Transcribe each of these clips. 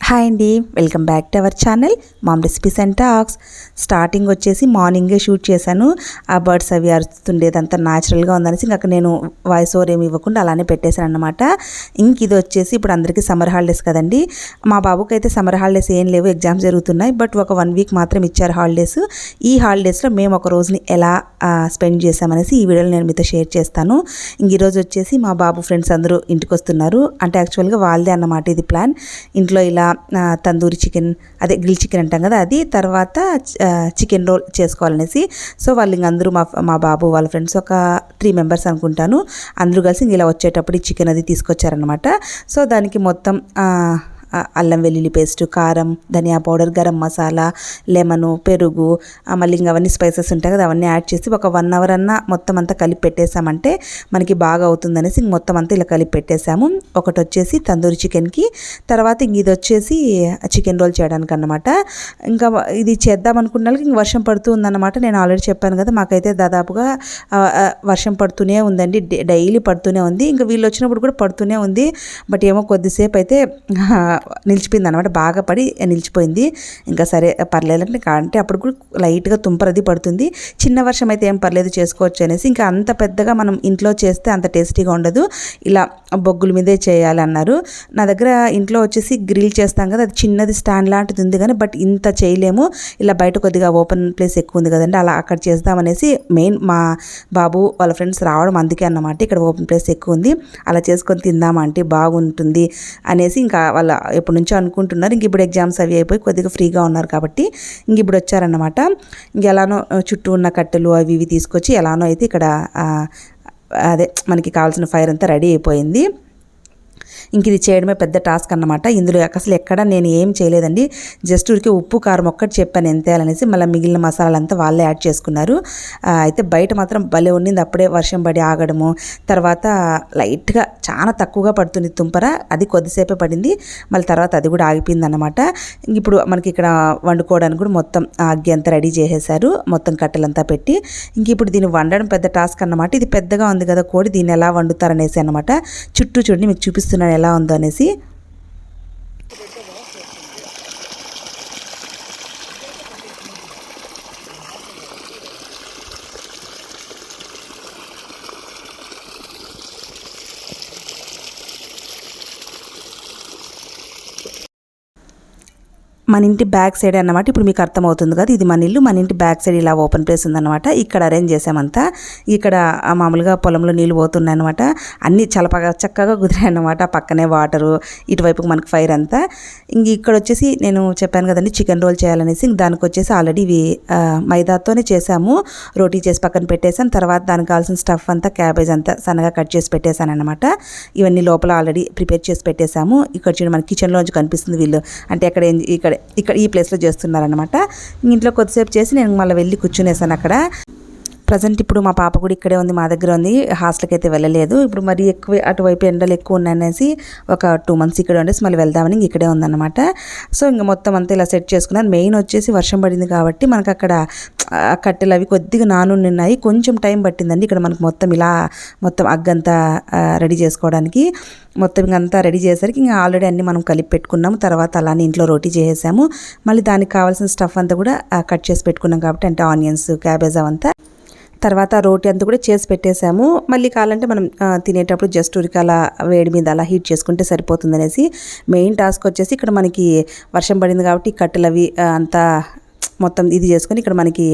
Hi అండి, welcome back to our channel ma'am recipes and talks. Starting వచ్చేసి మార్నింగే shoot చేశాను. ఆ బర్డ్స్ అవి అరుస్తుండేదంతా న్యాచురల్గా ఉందనేసి ఇంకా నేను వాయిస్ ఓవర్ ఏమి ఇవ్వకుండా అలానే పెట్టేశాను అనమాట. ఇది వచ్చేసి ఇప్పుడు అందరికీ సమ్మర్ హాలిడేస్ కదండి. మా బాబుకి అయితే సమ్మర్ హాలిడేస్ ఏం లేవు, ఎగ్జామ్స్ జరుగుతున్నాయి. బట్ ఒక 1 వీక్ మాత్రం ఇచ్చారు హాలిడేస్. ఈ హాలిడేస్లో మేము ఒక రోజుని ఎలా స్పెండ్ చేసామనేసి ఈ వీడియోలో నేను మీతో షేర్ చేస్తాను. ఈరోజు వచ్చేసి మా బాబు ఫ్రెండ్స్ అందరూ ఇంటికి వస్తున్నారు. అంటే యాక్చువల్గా వాళ్ళదే అన్నమాట ఇది ప్లాన్. ఇంట్లో ఇలా తందూరి చికెన్, అదే గ్రిల్ చికెన్ అంటాం కదా, అది తర్వాత చికెన్ రోల్ చేసుకోవాలనేసి. సో వాళ్ళు ఇంకందరూ మా బాబు వాళ్ళ ఫ్రెండ్స్ ఒక 3 మెంబర్స్ అనుకుంటాను, అందరూ కలిసి ఇలా వచ్చేటప్పుడు ఈ చికెన్ అది తీసుకొచ్చారనమాట. సో దానికి మొత్తం అల్లం వెల్లుల్లి పేస్టు, కారం, ధనియా పౌడర్, గరం మసాలా, లెమను, పెరుగు, మళ్ళీ ఇంకా అవన్నీ స్పైసెస్ ఉంటాయి కదా, అవన్నీ యాడ్ చేసి ఒక 1 అవర్ అన్నా మొత్తం అంతా కలిపి పెట్టేసామంటే మనకి బాగా అవుతుందనేసి మొత్తం అంతా ఇలా కలిపి పెట్టేసాము. ఒకటి వచ్చేసి తందూరి చికెన్కి, తర్వాత ఇది వచ్చేసి చికెన్ రోల్ చేయడానికి అన్నమాట. ఇంకా ఇది చేద్దాం అనుకున్న వాళ్ళకి ఇంక వర్షం పడుతూ ఉందన్నమాట. నేను ఆల్రెడీ చెప్పాను కదా, మాకైతే దాదాపుగా వర్షం పడుతూనే ఉందండి, డైలీ పడుతూనే ఉంది. ఇంకా వీళ్ళు వచ్చినప్పుడు కూడా పడుతూనే ఉంది. బట్ ఏమో కొద్దిసేపు అయితే నిలిచిపోయింది అనమాట, బాగా పడి నిలిచిపోయింది. ఇంకా సరే పర్లేదంటే అంటే అప్పుడు కూడా లైట్గా తుంపరది పడుతుంది. చిన్న వర్షం అయితే ఏం పర్లేదు, చేసుకోవచ్చు అనేసి. ఇంకా అంత పెద్దగా మనం ఇంట్లో చేస్తే అంత టేస్టీగా ఉండదు, ఇలా బొగ్గుల మీదే చేయాలన్నారు. నా దగ్గర ఇంట్లో వచ్చేసి గ్రిల్ చేస్తాం కదా, అది చిన్నది స్టాండ్ లాంటిది ఉంది కానీ బట్ ఇంత చేయలేము. ఇలా బయట కొద్దిగా ఓపెన్ ప్లేస్ ఎక్కువ ఉంది కదండి, అలా అక్కడ చేద్దామనేసి మెయిన్ మా బాబు వాళ్ళ ఫ్రెండ్స్ రావడం అందుకే అన్నమాట. ఇక్కడ ఓపెన్ ప్లేస్ ఎక్కువ ఉంది, అలా చేసుకొని తిందామంటే బాగుంటుంది అనేసి ఇంకా వాళ్ళ ఎప్పటి నుంచో అనుకుంటున్నారు. ఇంక ఇప్పుడు ఎగ్జామ్స్ అవి అయిపోయి కొద్దిగా ఫ్రీగా ఉన్నారు కాబట్టి ఇంక ఇప్పుడు వచ్చారన్నమాట. ఎలానో చుట్టూ ఉన్న కట్టెలు అవి ఇవి తీసుకొచ్చి ఎలానో అయితే ఇక్కడ అదే మనకి కావాల్సిన ఫైర్ అంతా రెడీ అయిపోయింది. ఇంక ఇది చేయడమే పెద్ద టాస్క్ అన్నమాట. ఇందులో అసలు ఎక్కడ నేను ఏం చేయలేదండి, జస్ట్ ఊరికి ఉప్పు కారం ఒక్కటి చెప్పాను ఎంత వేయాలనేసి. మళ్ళీ మిగిలిన మసాలాలంతా వాళ్ళే యాడ్ చేసుకున్నారు. అయితే బయట మాత్రం భలే ఉండింది, అప్పుడే వర్షం పడి ఆగడము, తర్వాత లైట్గా చాలా తక్కువగా పడుతుంది తుంపర, అది కొద్దిసేపే పడింది, మళ్ళీ తర్వాత అది కూడా ఆగిపోయింది అనమాట. ఇప్పుడు మనకి ఇక్కడ వండుకోవడానికి కూడా మొత్తం అగ్గి అంతా రెడీ చేసేసారు, మొత్తం కట్టెలంతా పెట్టి. ఇంక ఇప్పుడు దీన్ని వండడం పెద్ద టాస్క్ అన్నమాట. ఇది పెద్దగా ఉంది కదా కోడి, దీన్ని ఎలా వండుతారనేసి అనమాట. చుట్టూ చూడండి, మీకు చూపిస్తున్నాను ఎలా ఉందో అనేసి. మన ఇంటి బ్యాక్ సైడ్ అన్నమాట. ఇప్పుడు మీకు అర్థమవుతుంది కదా, ఇది మన ఇల్లు, మన ఇంటి బ్యాక్ సైడ్ ఇలా ఓపెన్ ప్లేస్ ఉందన్నమాట. ఇక్కడ అరేంజ్ చేసామంతా. ఇక్కడ మామూలుగా పొలంలో నీళ్ళు పోతున్నాయి అనమాట, అన్నీ చాలా చక్కగా కుదిరాయి అన్నమాట. పక్కనే వాటరు, ఇటువైపుకి మనకు ఫైర్ అంతా. ఇంక ఇక్కడ వచ్చేసి నేను చెప్పాను కదండి చికెన్ రోల్ చేయాలనేసి, దానికి వచ్చేసి ఆల్రెడీ ఇవి మైదాతోనే చేసాము, రోటీ చేసి పక్కన పెట్టేసాను. తర్వాత దానికి కావాల్సిన స్టఫ్ అంతా క్యాబేజ్ అంతా సన్నగా కట్ చేసి పెట్టేశాను అనమాట. ఇవన్నీ లోపల ఆల్రెడీ ప్రిపేర్ చేసి పెట్టేసాము. ఇక్కడ చూడండి మన కిచెన్లోంచి కనిపిస్తుంది వీళ్ళు, అంటే ఇక్కడ ఈ ప్లేస్లో చేస్తున్నారనమాట. ఇంట్లో కొద్దిసేపు చేసి నేను మళ్ళీ వెళ్ళి కూర్చునేసాను అక్కడ. ప్రజెంట్ ఇప్పుడు మా పాప కూడా ఇక్కడే ఉంది, మా దగ్గర ఉంది, హాస్టల్కి అయితే వెళ్ళలేదు. ఇప్పుడు మరి ఎక్కువ అటువైపు ఎండలు ఎక్కువ ఉన్నాయనేసి ఒక 2 మంత్స్ ఇక్కడ ఉండేసి మళ్ళీ వెళ్దామని ఇక్కడే ఉందన్నమాట. సో ఇంకా మొత్తం అంతా ఇలా సెట్ చేసుకున్నాను. మెయిన్ వచ్చేసి వర్షం పడింది కాబట్టి మనకు అక్కడ కట్టెలు అవి కొద్దిగా నానున్నాయి, కొంచెం టైం పట్టిందండి. ఇక్కడ మనకు మొత్తం ఇలా మొత్తం అగ్గంతా రెడీ చేసుకోవడానికి మొత్తం ఇంకంతా రెడీ చేసేసరికి ఇంకా ఆల్రెడీ అన్నీ మనం కలిపి పెట్టుకున్నాము. తర్వాత అలానే ఇంట్లో రోటీ చేసేసాము. మళ్ళీ దానికి కావాల్సిన స్టఫ్ అంతా కూడా కట్ చేసి పెట్టుకున్నాం కాబట్టి, అంటే ఆనియన్స్, క్యాబేజ్ అవంతా. తర్వాత రోటీ అంతా కూడా చేసి పెట్టేసాము. మళ్ళీ కావాలంటే మనం తినేటప్పుడు జస్ట్ ఉరికి అలా వేడి మీద అలా హీట్ చేసుకుంటే సరిపోతుంది అనేసి. మెయిన్ టాస్క్ వచ్చేసి ఇక్కడ మనకి వర్షం పడింది కాబట్టి కట్టెలు అవి అంతా మొత్తం ఇది చేసుకొని ఇక్కడ మనకి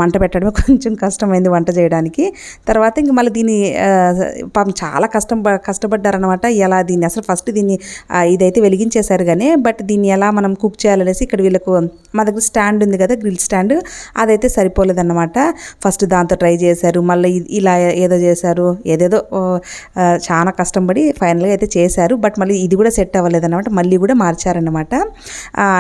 మంట పెట్టడమే కొంచెం కష్టమైంది వంట చేయడానికి. తర్వాత ఇంక మళ్ళీ దీన్ని పాపం చాలా కష్టపడ్డారనమాట. ఎలా దీన్ని అసలు ఫస్ట్ దీన్ని ఇదైతే వెలిగించేశారు కానీ, బట్ దీన్ని ఎలా మనం కుక్ చేయాలనేసి ఇక్కడ వీళ్ళకు మా దగ్గర స్టాండ్ ఉంది కదా, గ్రిల్ స్టాండ్, అదైతే సరిపోలేదన్నమాట. ఫస్ట్ దాంతో ట్రై చేశారు, మళ్ళీ ఇలా ఏదో చేశారు, ఏదేదో చాలా కష్టపడి ఫైనల్గా అయితే చేశారు. బట్ మళ్ళీ ఇది కూడా సెట్ అవ్వలేదన్నమాట, మళ్ళీ కూడా మార్చారన్నమాట.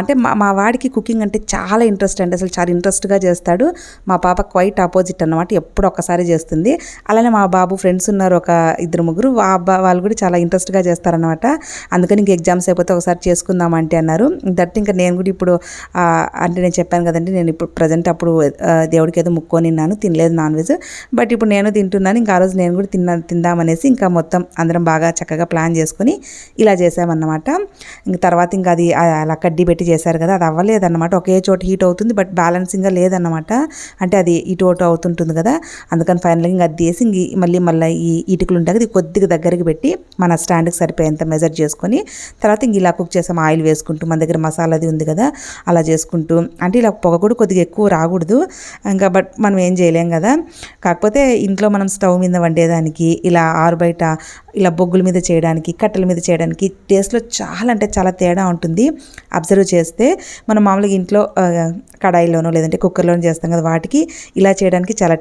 అంటే మా వాడికి కుకింగ్ అంటే చాలా ఇంట్రెస్ట్ అంటే అసలు చాలా ఇంట్రెస్ట్గా చేస్తాడు. మా పాప క్వైట్ ఆపోజిట్ అన్నమాట, ఎప్పుడు ఒక్కసారి చేస్తుంది. అలానే మా బాబు ఫ్రెండ్స్ ఉన్నారు ఒక 2-3, వాళ్ళు కూడా చాలా ఇంట్రెస్ట్గా చేస్తారనమాట. అందుకని ఇంక ఎగ్జామ్స్ అయిపోతే ఒకసారి చేసుకుందామంటే అన్నారు. దట్ ఇంకా నేను కూడా ఇప్పుడు అంటే నేను చెప్పాను కదండి, నేను ఇప్పుడు ప్రజెంట్ అప్పుడు దేవుడికి ఏదో ముక్కొని తినలేదు నాన్ వెజ్. బట్ ఇప్పుడు నేను తింటున్నాను. ఇంకా ఆ రోజు నేను కూడా తిందామనేసి ఇంకా మొత్తం అందరం బాగా చక్కగా ప్లాన్ చేసుకొని ఇలా చేసామన్నమాట. ఇంక తర్వాత ఇంకా అది అలా కడ్డీ పెట్టి చేశారు కదా, అది అవ్వలేదన్నమాట. ఒకే చోట హీట్ అవుతుంది, బట్ బ్యాలెన్సింగ్గా లేదన్నమాట. అంటే అది ఇటు అవుతుంటుంది కదా, అందుకని ఫైనల్గా ఇంకా అది తీసి మళ్ళీ ఈ ఇటుకలు ఉంటాయి కదా, కొద్దిగా దగ్గరికి పెట్టి మన స్టాండ్కి సరిపోయేంత మెజర్ చేసుకొని తర్వాత ఇంక ఇలా కుక్ చేసాం. ఆయిల్ వేసుకుంటూ మన దగ్గర మసాలాది ఉంది కదా అలా చేసుకుంటూ, అంటే ఇలా పొగ కూడా కొద్దిగా ఎక్కువ రాకూడదు ఇంకా, బట్ మనం ఏం చేయలేం కదా. కాకపోతే ఇంట్లో మనం స్టవ్ మీద వండేదానికి ఇలా బయట ఇలా బొగ్గుల మీద చేయడానికి, కట్టెల మీద చేయడానికి టేస్ట్లో చాలా అంటే చాలా తేడా ఉంటుంది. అబ్జర్వ్ చేస్తే మనం మామూలుగా ఇంట్లో కడాయిలోనో లేదంటే కుక్కర్లోనో చేస్తాం కదా, వాటికి ఇలా చేయడానికి చాలా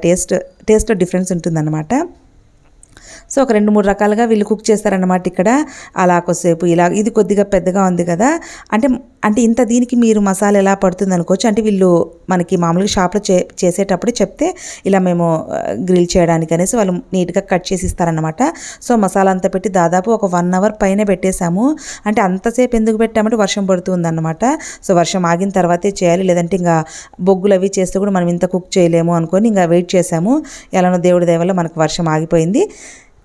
టేస్ట్లో డిఫరెన్స్ ఉంటుందన్నమాట. సో ఒక 2-3 రకాలుగా వీళ్ళు కుక్ చేస్తారన్నమాట ఇక్కడ. అలా కొద్దిసేపు ఇలా, ఇది కొద్దిగా పెద్దగా ఉంది కదా, అంటే ఇంత దీనికి మీరు మసాలా ఎలా పడుతుంది అనుకోవచ్చు. అంటే వీళ్ళు మనకి మామూలుగా షాప్లో చేసేటప్పుడు చెప్తే ఇలా మేము గ్రిల్ చేయడానికి అనేసి వాళ్ళు నీట్గా కట్ చేసి ఇస్తారనమాట. సో మసాలా అంతా పెట్టి దాదాపు ఒక 1 అవర్ పైన పెట్టేశాము. అంటే అంతసేపు ఎందుకు పెట్టామంటే వర్షం పడుతుంది అన్నమాట. సో వర్షం ఆగిన తర్వాతే చేయాలి, లేదంటే ఇంకా బొగ్గులు అవి చేస్తే కూడా మనం ఇంత కుక్ చేయలేము అనుకొని ఇంకా వెయిట్ చేసాము. ఎలానో దేవుడి దయ వల్ల మనకు వర్షం ఆగిపోయింది.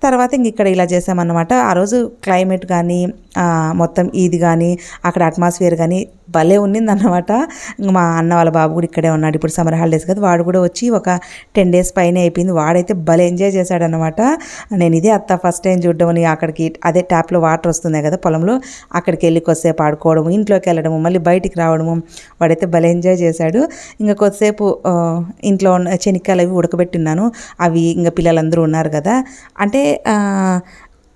తర్వాత ఇంక ఇక్కడ ఇలా చేసామన్నమాట. ఆ రోజు క్లైమేట్ కానీ మొత్తం ఇది కానీ అక్కడ అట్మాస్ఫియర్ కానీ భలే ఉన్నిందన్నమాట. మా అన్న వాళ్ళ బాబు కూడా ఇక్కడే ఉన్నాడు, ఇప్పుడు సమ్మర్ హాలిడేస్ కదా, వాడు కూడా వచ్చి ఒక 10 days పైన అయిపోయింది. వాడైతే భలే ఎంజాయ్ చేశాడనమాట. నేను ఇదే ఫస్ట్ టైం చూడడం, అక్కడికి అదే ట్యాప్లో వాటర్ వస్తున్నాయి కదా పొలంలో, అక్కడికి వెళ్ళి కొద్దిసేపు ఆడుకోవడము, ఇంట్లోకి వెళ్ళడము, మళ్ళీ బయటికి రావడము, వాడైతే భలే ఎంజాయ్ చేశాడు. ఇంకా కొద్దిసేపు ఇంట్లో ఉన్న శనక్కాయలు అవి ఉడకబెట్టున్నాను. అవి ఇంకా పిల్లలందరూ ఉన్నారు కదా, అంటే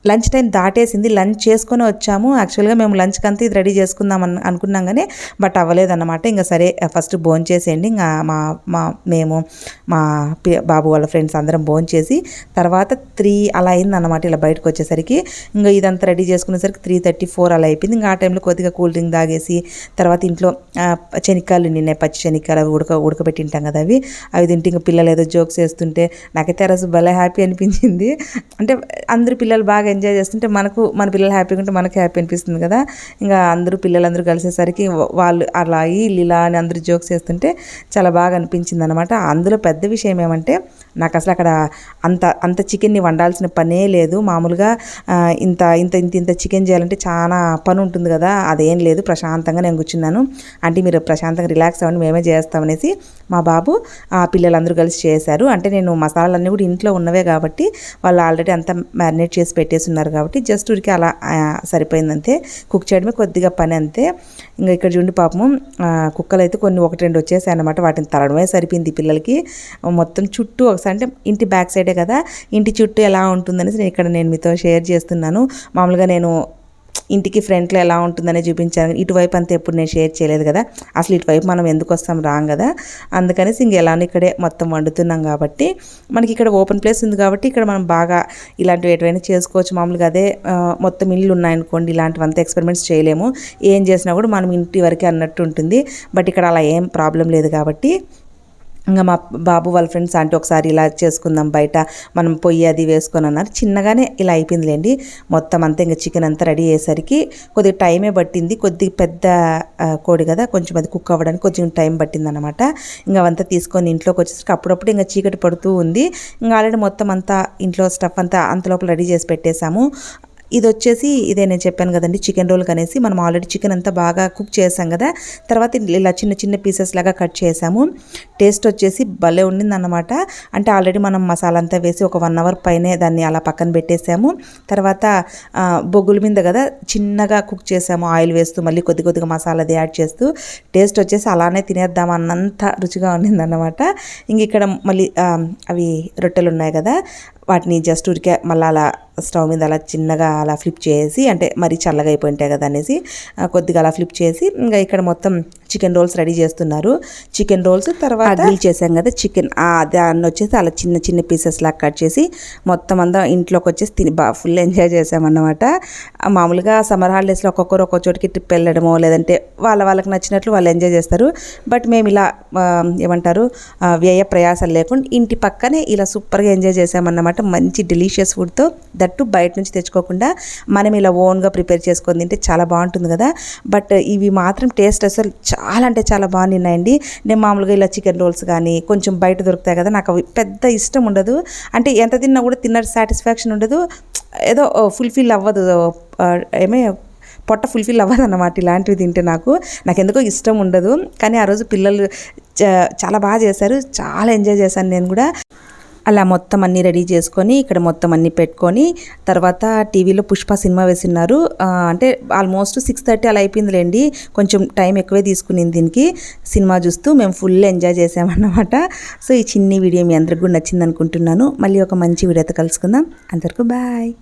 లంచ్ టైం దాటేసింది, లంచ్ చేసుకొని వచ్చాము. యాక్చువల్గా మేము లంచ్కి అంతా ఇది రెడీ చేసుకుందాం అనుకున్నాం కానీ బట్ అవ్వలేదన్నమాట. ఇంకా సరే ఫస్ట్ భోంచేసేయండి, ఇంకా మేము మా బాబు వాళ్ళ ఫ్రెండ్స్ అందరం భోంచేసి తర్వాత 3 అలా అయిందన్నమాట. ఇలా బయటకు వచ్చేసరికి ఇంకా ఇదంతా రెడీ చేసుకునేసరికి 3:34 అలా అయిపోయింది. ఇంకా ఆ టైంలో కొద్దిగా కూల్ డ్రింక్ తాగేసి తర్వాత ఇంట్లో శనక్కాయలు నిన్న పచ్చి శనక్కాయలు అవి ఉడకబెట్టింటాం కదా, అవి తింటే ఇంకా పిల్లలు ఏదో జోక్స్ వేస్తుంటే నాకైతే ఆ రోజు భలే హ్యాపీ అనిపించింది. అంటే అందరు పిల్లలు బాగా ఎంజాయ్ చేస్తుంటే మన పిల్లలు హ్యాపీగా ఉంటే మనకి హ్యాపీ అనిపిస్తుంది కదా. ఇంకా పిల్లలందరూ కలిసేసరికి వాళ్ళు అలా ఇలా అని అందరూ జోక్స్ చేస్తుంటే చాలా బాగా అనిపించింది అనమాట. అందులో పెద్ద విషయం ఏమంటే నాకు అసలు అక్కడ అంత చికెన్ని వండాల్సిన పనే లేదు. మామూలుగా ఇంత చికెన్ చేయాలంటే చాలా పని ఉంటుంది కదా, అదేం లేదు. ప్రశాంతంగా నేను కూర్చున్నాను. అంటే మీరు ప్రశాంతంగా రిలాక్స్ అవ్వండి, మేమే చేస్తామనేసి మా బాబు పిల్లలందరూ కలిసి చేశారు. అంటే నేను మసాలాలన్నీ కూడా ఇంట్లో ఉన్నవే కాబట్టి వాళ్ళు ఆల్రెడీ అంతా మ్యారినేట్ చేసి పెట్టేస్తున్నారు కాబట్టి జస్ట్ ఊరికి అలా సరిపోయిందంతే. కుక్ చేయడమే కొద్దిగా పని అంతే. ఇంకా ఇక్కడ చూడండి పాపము కుక్కలు అయితే కొన్ని 1-2 వచ్చేసాయి అన్నమాట. వాటిని తరడమే సరిపోయింది పిల్లలకి. మొత్తం చుట్టూ ఒకసారి, అంటే ఇంటి బ్యాక్ సైడే కదా, ఇంటి చుట్టూ ఎలా ఉంటుందనేసి నేను మీతో షేర్ చేస్తున్నాను. మామూలుగా నేను ఇంటికి ఫ్రంట్లో ఎలా ఉంటుందని చూపించాను, ఇటువైపు అంతా ఎప్పుడు నేను షేర్ చేయలేదు కదా, అసలు ఇటువైపు మనం ఎందుకు వస్తాం రాం కదా, అందుకనేసి ఇంకెలానో ఇక్కడే మొత్తం వండుతున్నాం కాబట్టి మనకి ఇక్కడ ఓపెన్ ప్లేస్ ఉంది కాబట్టి ఇక్కడ మనం బాగా ఇలాంటివి ఎటువైనా చేసుకోవచ్చు. మామూలుగా అదే మొత్తం ఇల్లు ఉన్నాయనుకోండి, ఇలాంటివంతా ఎక్స్పెరిమెంట్స్ చేయలేము. ఏం చేసినా కూడా మనం ఇంటి వరకే అన్నట్టు ఉంటుంది. బట్ ఇక్కడ అలా ఏం ప్రాబ్లం లేదు కాబట్టి ఇంకా మా బాబు వాళ్ళ ఫ్రెండ్స్ అంటే ఒకసారి ఇలా చేసుకుందాం బయట, మనం పొయ్యి అది వేసుకొని అన్నారు. చిన్నగానే ఇలా అయిపోయిందిలేండి మొత్తం అంతా. ఇంకా చికెన్ అంతా రెడీ అయ్యేసరికి కొద్దిగా టైమే పట్టింది. కొద్దిగా పెద్ద కోడి కదా, కొంచెం అది కుక్ అవ్వడానికి కొంచెం టైం పట్టింది అనమాట. ఇంకా అవంతా తీసుకొని ఇంట్లోకి వచ్చేసరికి అప్పుడప్పుడు ఇంకా చీకటి పడుతూ ఉంది. ఇంకా ఆల్రెడీ మొత్తం అంతా ఇంట్లో స్టఫ్ అంతా అంతలోపల రెడీ చేసి పెట్టేశాము. ఇది వచ్చేసి ఇదే నేను చెప్పాను కదండి, చికెన్ రోల్ కనేసి మనం ఆల్రెడీ చికెన్ అంతా బాగా కుక్ చేసాం కదా, తర్వాత ఇలా చిన్న చిన్న పీసెస్ లాగా కట్ చేసాము. టేస్ట్ వచ్చేసి భలే ఉండిందన్నమాట. అంటే ఆల్రెడీ మనం మసాలా అంతా వేసి ఒక 1 అవర్ పైనే దాన్ని అలా పక్కన పెట్టేసాము. తర్వాత బొగ్గుల మీద కదా చిన్నగా కుక్ చేసాము, ఆయిల్ వేస్తూ మళ్ళీ కొద్దిగా మసాలాది యాడ్ చేస్తూ. టేస్ట్ వచ్చేసి అలానే తినేద్దాం అన్నంత రుచిగా ఉండిందన్నమాట. ఇంక ఇక్కడ మళ్ళీ అవి రొట్టెలు ఉన్నాయి కదా, వాటిని జస్ట్ ఊరికే మళ్ళీ అలా స్టవ్ మీద అలా చిన్నగా అలా ఫ్లిప్ చేసి, అంటే మరీ చల్లగా అయిపోయి ఉంటాయి కదా అనేసి కొద్దిగా అలా ఫ్లిప్ చేసి ఇంకా ఇక్కడ మొత్తం చికెన్ రోల్స్ రెడీ చేస్తున్నారు. చికెన్ రోల్స్ తర్వాత గ్రిల్ చేసాం కదా చికెన్, దాన్ని వచ్చేసి అలా చిన్న చిన్న పీసెస్ లాగా కట్ చేసి మొత్తం అంతా ఇంట్లోకి వచ్చేసి తిని ఫుల్ ఎంజాయ్ చేసామన్నమాట. మామూలుగా సమ్మర్ హాలిడేస్లో ఒక్కొక్కరు ఒక్కొక్క చోటికి ట్రిప్ వెళ్ళడమో లేదంటే వాళ్ళకి నచ్చినట్లు వాళ్ళు ఎంజాయ్ చేస్తారు. బట్ మేము ఇలా ఏమంటారు వ్యయ ప్రయాసాలు లేకుండా ఇంటి పక్కనే ఇలా సూపర్గా ఎంజాయ్ చేసామన్నమాట. మంచి డెలీషియస్ ఫుడ్తో, దట్టు బయట నుంచి తెచ్చుకోకుండా మనం ఇలా ఓన్గా ప్రిపేర్ చేసుకొని తింటే చాలా బాగుంటుంది కదా. బట్ ఇవి మాత్రం టేస్ట్ అసలు చాలా అంటే చాలా బాగున్నాయండి. నేను మామూలుగా ఇలా చికెన్ రోల్స్ కానీ కొంచెం బయట దొరుకుతాయి కదా, నాకు అవి పెద్ద ఇష్టం ఉండదు. అంటే ఎంత తిన్నా కూడా తిన్నట్టు సాటిస్ఫాక్షన్ ఉండదు, ఏదో ఫుల్ఫిల్ అవ్వదు, పొట్ట ఫుల్ఫిల్ అవ్వదు అన్నమాట. ఇలాంటివి తింటే నాకు ఎందుకో ఇష్టం ఉండదు. కానీ ఆ రోజు పిల్లలు చాలా బాగా చేశారు, చాలా ఎంజాయ్ చేశాను నేను కూడా. అలా మొత్తం అన్నీ రెడీ చేసుకొని ఇక్కడ మొత్తం అన్నీ పెట్టుకొని తర్వాత టీవీలో పుష్ప సినిమా వేసినారు. అంటే ఆల్మోస్ట్ 6:30 అలా అయిపోయిందిలేండి, కొంచెం టైం ఎక్కువే తీసుకునింది దీనికి. సినిమా చూస్తూ మేము ఫుల్ ఎంజాయ్ చేసామన్నమాట. సో ఈ చిన్ని వీడియో మీ అందరికి కూడా నచ్చింది అనుకుంటున్నాను. మళ్ళీ ఒక మంచి వీడియోతో కలుసుకుందాం. అందరికీ బాయ్.